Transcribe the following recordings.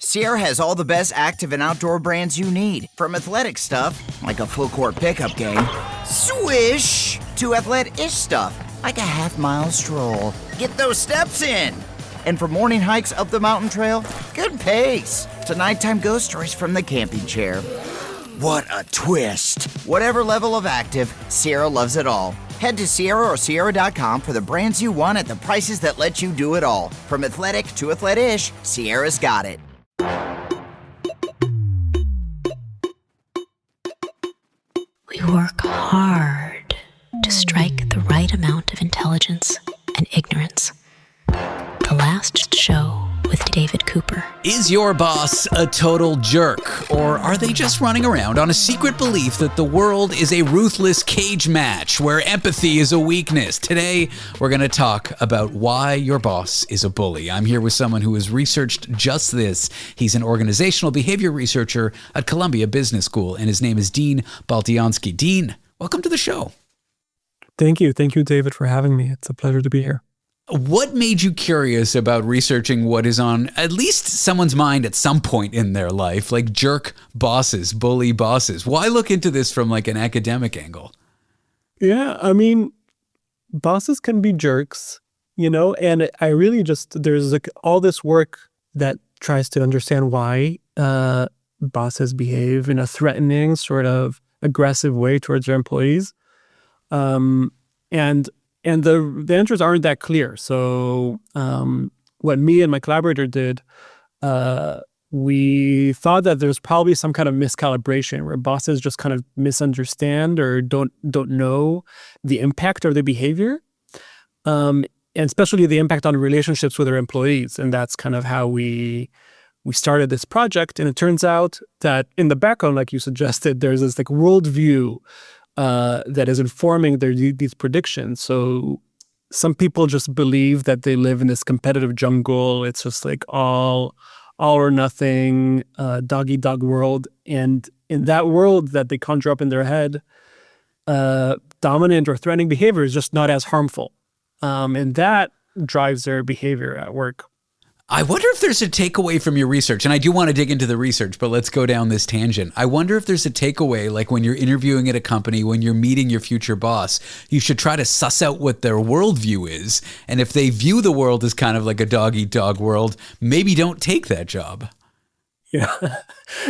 Sierra has all the best active and outdoor brands you need. From athletic stuff, like a full court pickup game, swish, to athlete-ish stuff, like a half-mile stroll. Get those steps in. And for morning hikes up the mountain trail, good pace. To nighttime ghost stories from the camping chair. What a twist. Whatever level of active, Sierra loves it all. Head to Sierra or Sierra.com for the brands you want at the prices that let you do it all. From athletic to athlete-ish, Sierra's got it. We work hard to strike the right amount of intelligence and ignorance. The Last Show with David Cooper. Is your boss a total jerk? Or are they just running around on a secret belief that the world is a ruthless cage match where empathy is a weakness? Today, we're going to talk about why your boss is a bully. I'm here with someone who has researched just this. He's an organizational behavior researcher at Columbia Business School, and his name is Dean Baltiansky. Dean, welcome to the show. Thank you. Thank you, David, for having me. It's a pleasure to be here. What made you curious about researching what is on at least someone's mind at some point in their life, like jerk bosses, bully bosses? Why look into this from like an academic angle? Yeah, I mean, bosses can be jerks, and I really there's like all this work that tries to understand why bosses behave in a threatening, sort of aggressive way towards their employees. And the answers aren't that clear. So what me and my collaborator did, we thought that there's probably some kind of miscalibration where bosses just kind of misunderstand or don't know the impact of their behavior, and especially the impact on relationships with their employees. And that's kind of how we started this project. And it turns out that in the background, like you suggested, there's this like worldview that is informing these predictions. So some people just believe that they live in this competitive jungle. It's just like all or nothing, dog-eat-dog world. And in that world that they conjure up in their head, dominant or threatening behavior is just not as harmful. And that drives their behavior at work. I wonder if there's a takeaway from your research, and I do want to dig into the research, but let's go down this tangent. I wonder if there's a takeaway, like when you're interviewing at a company, when you're meeting your future boss, you should try to suss out what their worldview is. And if they view the world as kind of like a dog-eat-dog world, maybe don't take that job. Yeah,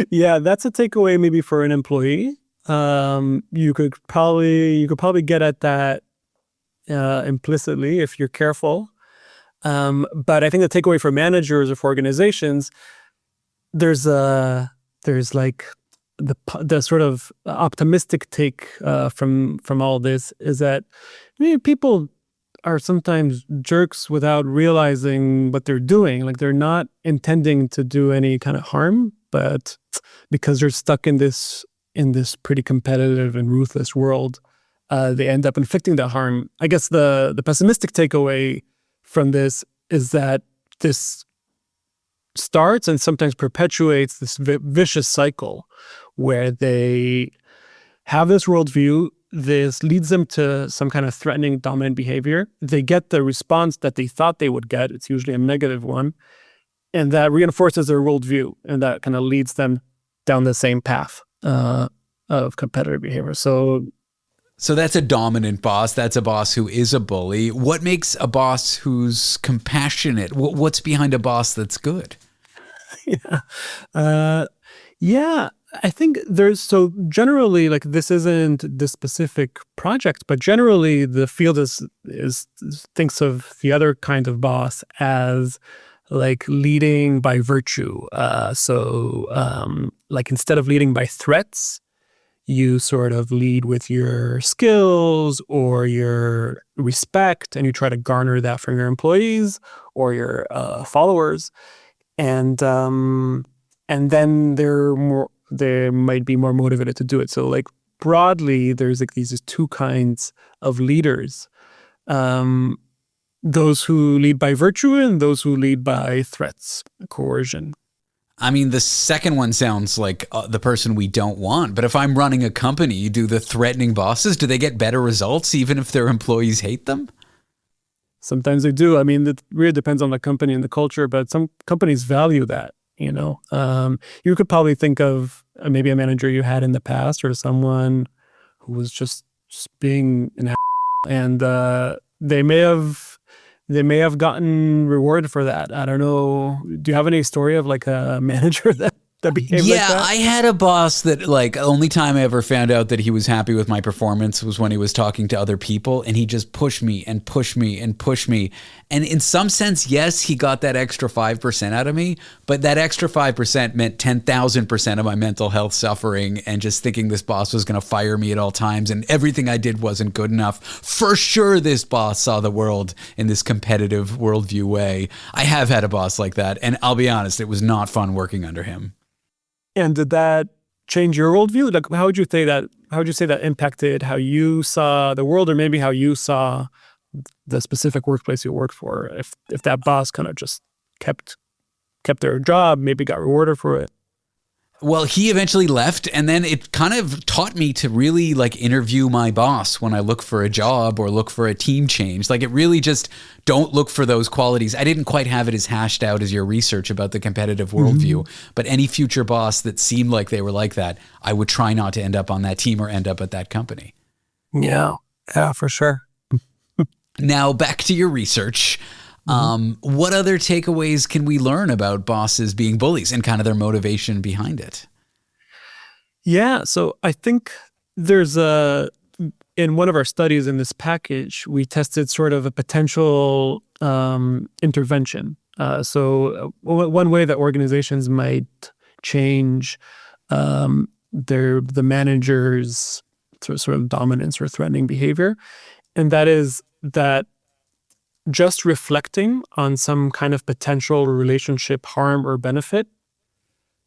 yeah, that's a takeaway maybe for an employee. You could probably get at that implicitly if you're careful. But I think the takeaway for managers or for organizations, there's like the sort of optimistic take from all this is that people are sometimes jerks without realizing what they're doing. Like they're not intending to do any kind of harm, but because they're stuck in this pretty competitive and ruthless world, they end up inflicting that harm. I guess the pessimistic takeaway from this is that this starts and sometimes perpetuates this vicious cycle where they have this worldview. This leads them to some kind of threatening, dominant behavior. They get the response that they thought they would get. It's usually a negative one. And that reinforces their worldview. And that kind of leads them down the same path of competitive behavior. So that's a dominant boss. That's a boss who is a bully. What makes a boss who's compassionate? What's behind a boss that's good? Yeah, I think generally, like this isn't this specific project, but generally the field thinks of the other kind of boss as like leading by virtue. Like instead of leading by threats, you sort of lead with your skills or your respect, and you try to garner that from your employees or your followers, and then they might be more motivated to do it. So, like broadly, there's like these two kinds of leaders: those who lead by virtue and those who lead by threats, coercion. I mean, the second one sounds like the person we don't want. But if I'm running a company, do the threatening bosses, do they get better results even if their employees hate them? Sometimes they do. I mean, it really depends on the company and the culture, but some companies value that. You could probably think of maybe a manager you had in the past or someone who was just being an and they may have gotten rewarded for that. I don't know. Do you have any story of like a manager that behaved like that? I had a boss that only time I ever found out that he was happy with my performance was when he was talking to other people, and he just pushed me and pushed me and pushed me. And in some sense, yes, he got that extra 5% out of me, but that extra 5% meant 10,000% of my mental health suffering and just thinking this boss was going to fire me at all times and everything I did wasn't good enough. For sure, this boss saw the world in this competitive worldview way. I have had a boss like that, and I'll be honest, it was not fun working under him. And did that change your worldview? Like, how would you say that impacted how you saw the world, or maybe how you saw the specific workplace you worked for? If that boss kind of just kept their job, maybe got rewarded for it. Well, he eventually left, and then it kind of taught me to really interview my boss when I look for a job or look for a team change. It really just don't look for those qualities. I didn't quite have it as hashed out as your research about the competitive worldview, but any future boss that seemed like they were like that, I would try not to end up on that team or end up at that company. Yeah, for sure. Now, back to your research. What other takeaways can we learn about bosses being bullies and kind of their motivation behind it? Yeah, so I think there's in one of our studies in this package, we tested sort of a potential intervention. So one way that organizations might change the manager's sort of dominance or threatening behavior, and that is that just reflecting on some kind of potential relationship harm or benefit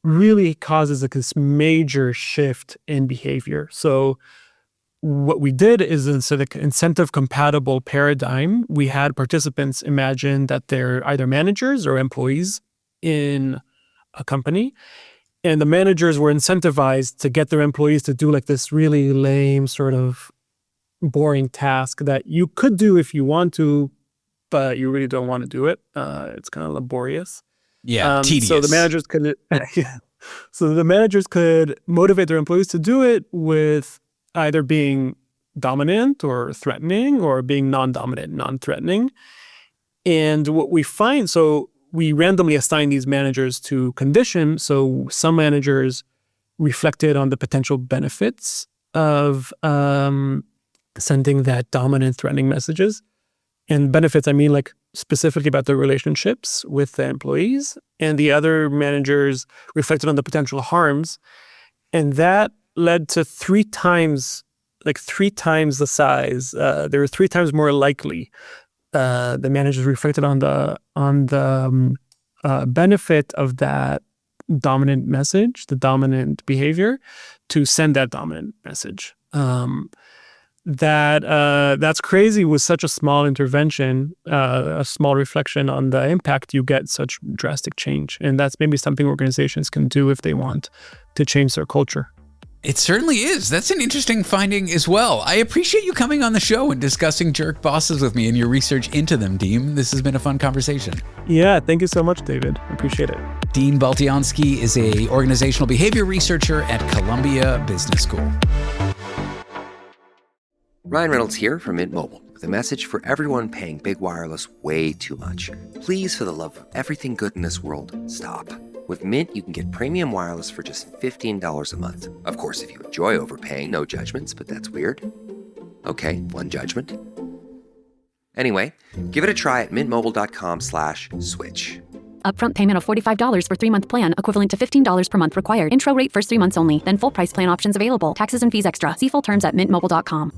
really causes this major shift in behavior. So what we did is, instead of incentive compatible paradigm, we had participants imagine that they're either managers or employees in a company. And the managers were incentivized to get their employees to do this really lame sort of boring task that you could do if you want to, but you really don't want to do it. It's kind of laborious. Yeah, tedious. So the managers could motivate their employees to do it with either being dominant or threatening, or being non-dominant, non-threatening. And what we find, so we randomly assign these managers to condition. So some managers reflected on the potential benefits of sending that dominant, threatening messages. And benefits, I mean specifically about the relationships with the employees. And the other managers reflected on the potential harms. And that led to three times the size. They were 3 times more likely. The managers reflected on the benefit of that dominant message, the dominant behavior, to send that dominant message. That's crazy. With such a small intervention, a small reflection on the impact, you get such drastic change. And that's maybe something organizations can do if they want to change their culture. It certainly is. That's an interesting finding as well. I appreciate you coming on the show and discussing jerk bosses with me and your research into them, Dean. This has been a fun conversation. Yeah, thank you so much, David. I appreciate it. Dean Baltiansky is a organizational behavior researcher at Columbia Business School. Ryan Reynolds here from Mint Mobile with a message for everyone paying big wireless way too much. Please, for the love of everything good in this world, stop. With Mint, you can get premium wireless for just $15 a month. Of course, if you enjoy overpaying, no judgments, but that's weird. Okay, one judgment. Anyway, give it a try at mintmobile.com/switch. Upfront payment of $45 for 3-month plan, equivalent to $15 per month required. Intro rate first 3 months only, then full price plan options available. Taxes and fees extra. See full terms at mintmobile.com.